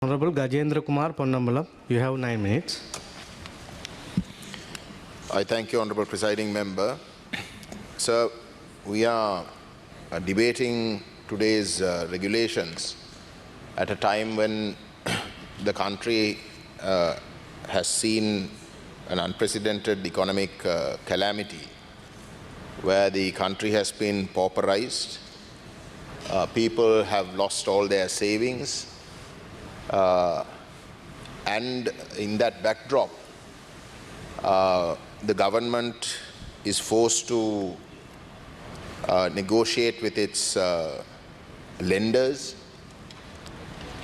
Honorable Gajendra Kumar Ponnambalam, you have 9 minutes. I thank you, Honorable Presiding Member. Sir, we are debating today's regulations at a time when the country has seen an unprecedented economic calamity, where the country has been pauperized, people have lost all their savings, and in that backdrop, the government is forced to negotiate with its lenders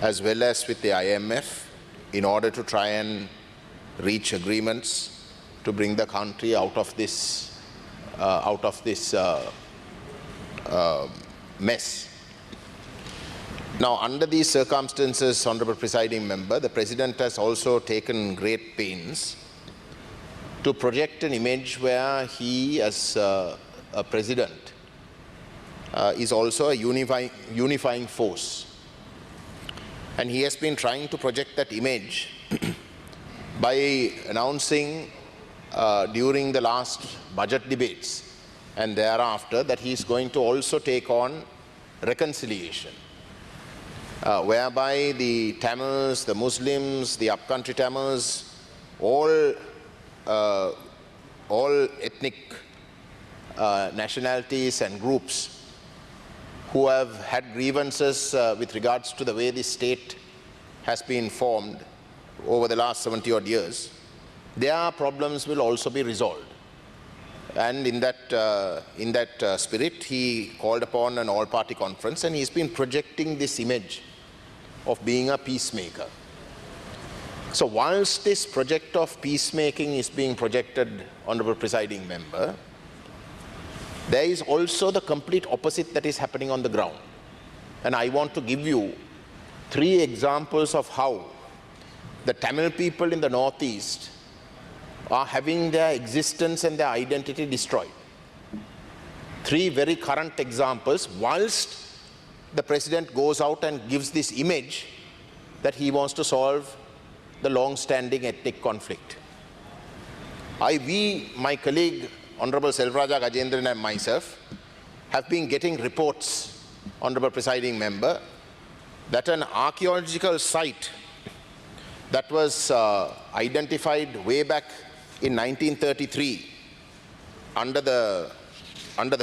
as well as with the IMF in order to try and reach agreements to bring the country out of this mess. Now, under these circumstances, Honorable Presiding Member, the President has also taken great pains to project an image where he, as a President, is also a unifying force. And he has been trying to project that image by announcing during the last budget debates and thereafter that he is going to also take on reconciliation. Whereby the Tamils, the Muslims, the upcountry Tamils, all ethnic nationalities and groups who have had grievances with regards to the way the state has been formed over the last 70-odd years, their problems will also be resolved. And in that spirit, he called upon an all-party conference, and he's been projecting this image of being a peacemaker. So whilst this project of peacemaking is being projected, Honorable Presiding Member, there is also the complete opposite that is happening on the ground. And I want to give you 3 examples of how the Tamil people in the Northeast are having their existence and their identity destroyed. 3 very current examples, whilst the President goes out and gives this image that he wants to solve the long-standing ethnic conflict. My colleague, Honorable Selvaraja Gajendran and myself, have been getting reports, Honorable Presiding Member, that an archaeological site that was identified way back in 1933 under the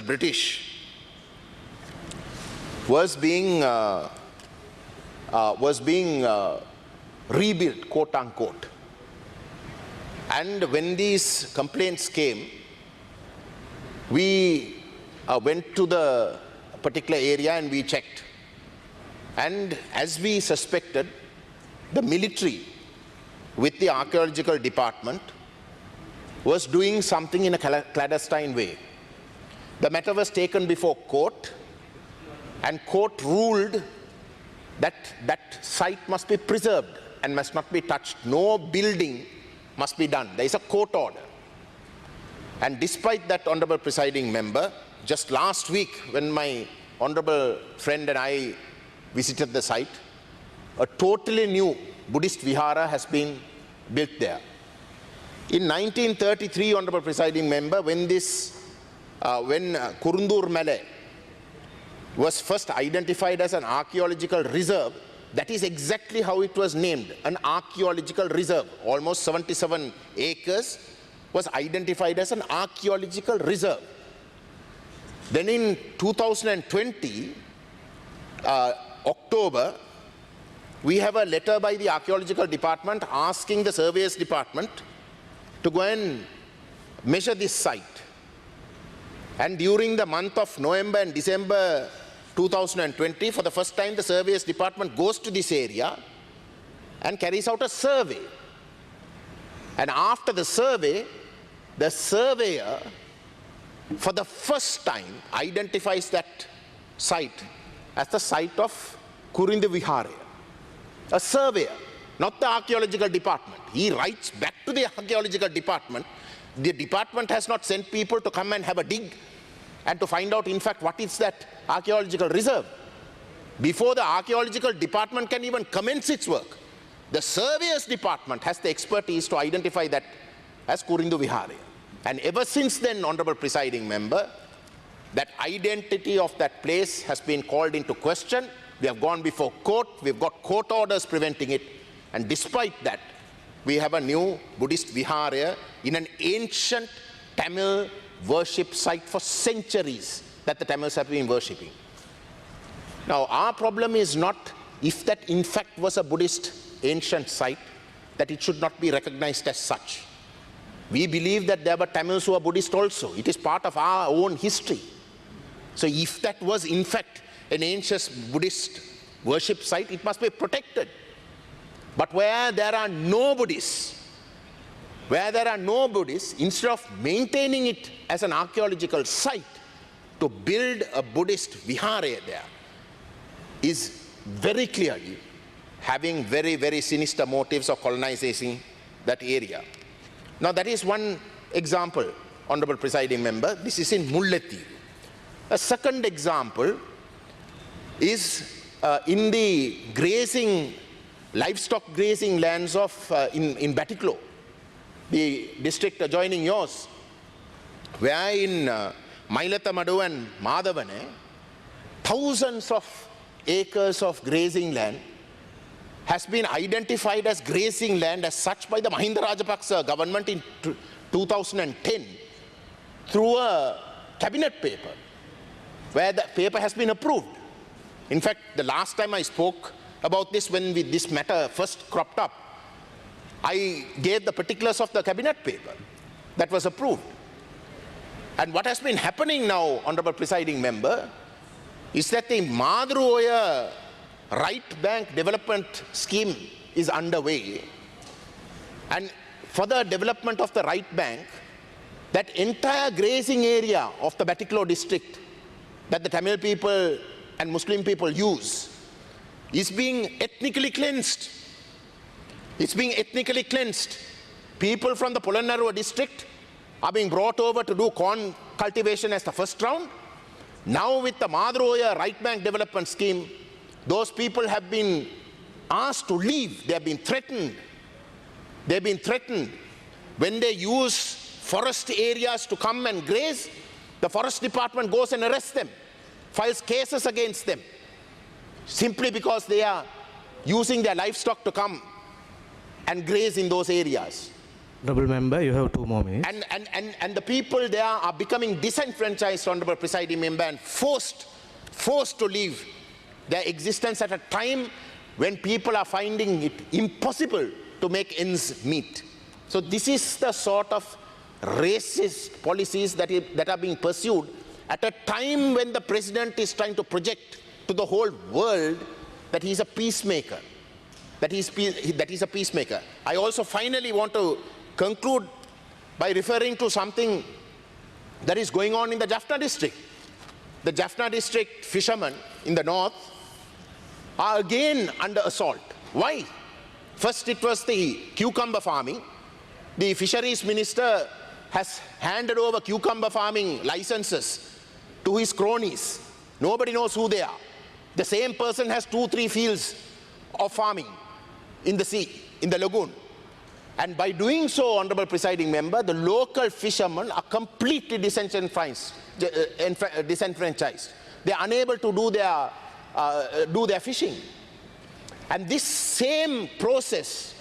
British was being rebuilt, quote unquote. And when these complaints came, we went to the particular area and we checked. And as we suspected, the military with the archaeological department was doing something in a clandestine way. The matter was taken before court, and court ruled that that site must be preserved and must not be touched. No building must be done. There is a court order. And despite that, Honorable Presiding Member, just last week when my honorable friend and I visited the site, a totally new Buddhist vihara has been built there. In 1933, Honorable Presiding Member, when Kurundur Male was first identified as an archaeological reserve, that is exactly how it was named, an archaeological reserve. Almost 77 acres was identified as an archaeological reserve. Then in 2020, October, we have a letter by the archaeological department asking the surveyors department to go and measure this site. And during the month of November and December 2020, for the first time, the surveyors department goes to this area and carries out a survey. And after the survey, the surveyor, for the first time, identifies that site as the site of Kurindu Vihare. A surveyor, not the archaeological department. He writes back to the archaeological department. The department has not sent people to come and have a dig and to find out, in fact, what is that archaeological reserve. Before the archaeological department can even commence its work, The surveyors department has the expertise to identify that as Kurindu Vihare. And ever since then, Honorable Presiding Member, that identity of that place has been called into question. We have gone before court, we've got court orders preventing it, and despite that, we have a new Buddhist Vihara in an ancient Tamil worship site for centuries that the Tamils have been worshipping. Now, our problem is not if that in fact was a Buddhist ancient site, that it should not be recognized as such. We believe that there were Tamils who are Buddhist also. It is part of our own history. So if that was in fact an ancient Buddhist worship site, it must be protected. But where there are no Buddhists, instead of maintaining it as an archaeological site, to build a Buddhist vihara there is very clearly having very, very sinister motives of colonizing that area. Now that is one example, Honorable Presiding Member. This is in Mulletti. A second example is in the livestock grazing lands of in Batiklo, the district adjoining yours, where in Mailathamadu and Madhavane, thousands of acres of grazing land has been identified as grazing land as such by the Mahinda Rajapaksa government in 2010 through a cabinet paper, where the paper has been approved. In fact, the last time I spoke about this, when this matter first cropped up, I gave the particulars of the cabinet paper that was approved. And what has been happening now, Honorable Presiding Member, is that the Madruoya right bank development scheme is underway. And for the development of the right bank, that entire grazing area of the Batiklo district that the Tamil people and Muslim people use is being ethnically cleansed. It's being ethnically cleansed. People from the Polonnaruwa district are being brought over to do corn cultivation as the first round. Now with the Madruoya right bank development scheme, those people have been asked to leave. They have been threatened. They've been threatened. When they use forest areas to come and graze, the forest department goes and arrests them, files cases against them, simply because they are using their livestock to come and graze in those areas. Honourable Member, you have 2 more minutes. And the people there are becoming disenfranchised, Honourable Presiding Member, and forced to leave their existence at a time when people are finding it impossible to make ends meet. So this is the sort of racist policies that are being pursued at a time when the president is trying to project to the whole world that he's a peacemaker, that he's a peacemaker. I also finally want to conclude by referring to something that is going on in the Jaffna district. The Jaffna district fishermen in the north are again under assault. Why? First it was the cucumber farming. The fisheries minister has handed over cucumber farming licenses to his cronies. Nobody knows who they are. The same person has 2-3 fields of farming in the sea, in the lagoon. And by doing so, Honorable Presiding Member, the local fishermen are completely disenfranchised. They are unable to do their fishing. And this same process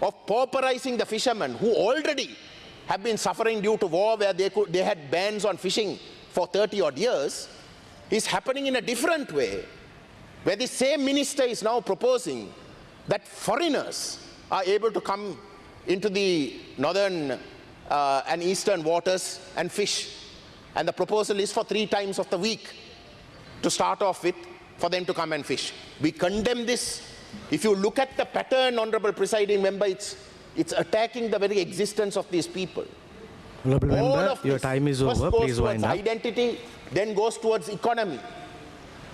of pauperizing the fishermen, who already have been suffering due to war, where they had bans on fishing for 30-odd years, is happening in a different way, where the same minister is now proposing that foreigners are able to come into the northern and eastern waters and fish. And the proposal is for 3 times of the week to start off with, for them to come and fish. We condemn this. If you look at the pattern, Honorable Presiding Member, it's attacking the very existence of these people. Honourable Member, your time is over. Please wind up. Identity, then goes towards economy.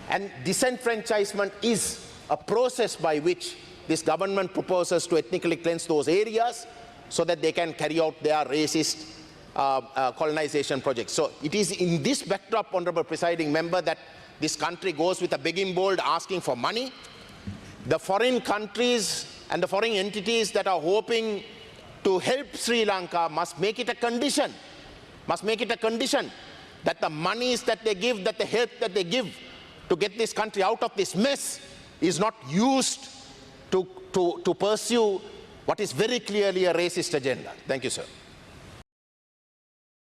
And disenfranchisement is a process by which this government proposes to ethnically cleanse those areas so that they can carry out their racist colonization projects. So it is in this backdrop, Honourable Presiding Member, that this country goes with a begging bowl asking for money. The foreign countries and the foreign entities that are hoping to help Sri Lanka must make it a condition, that the monies that they give, that the help that they give to get this country out of this mess is not used to pursue what is very clearly a racist agenda. Thank you, sir.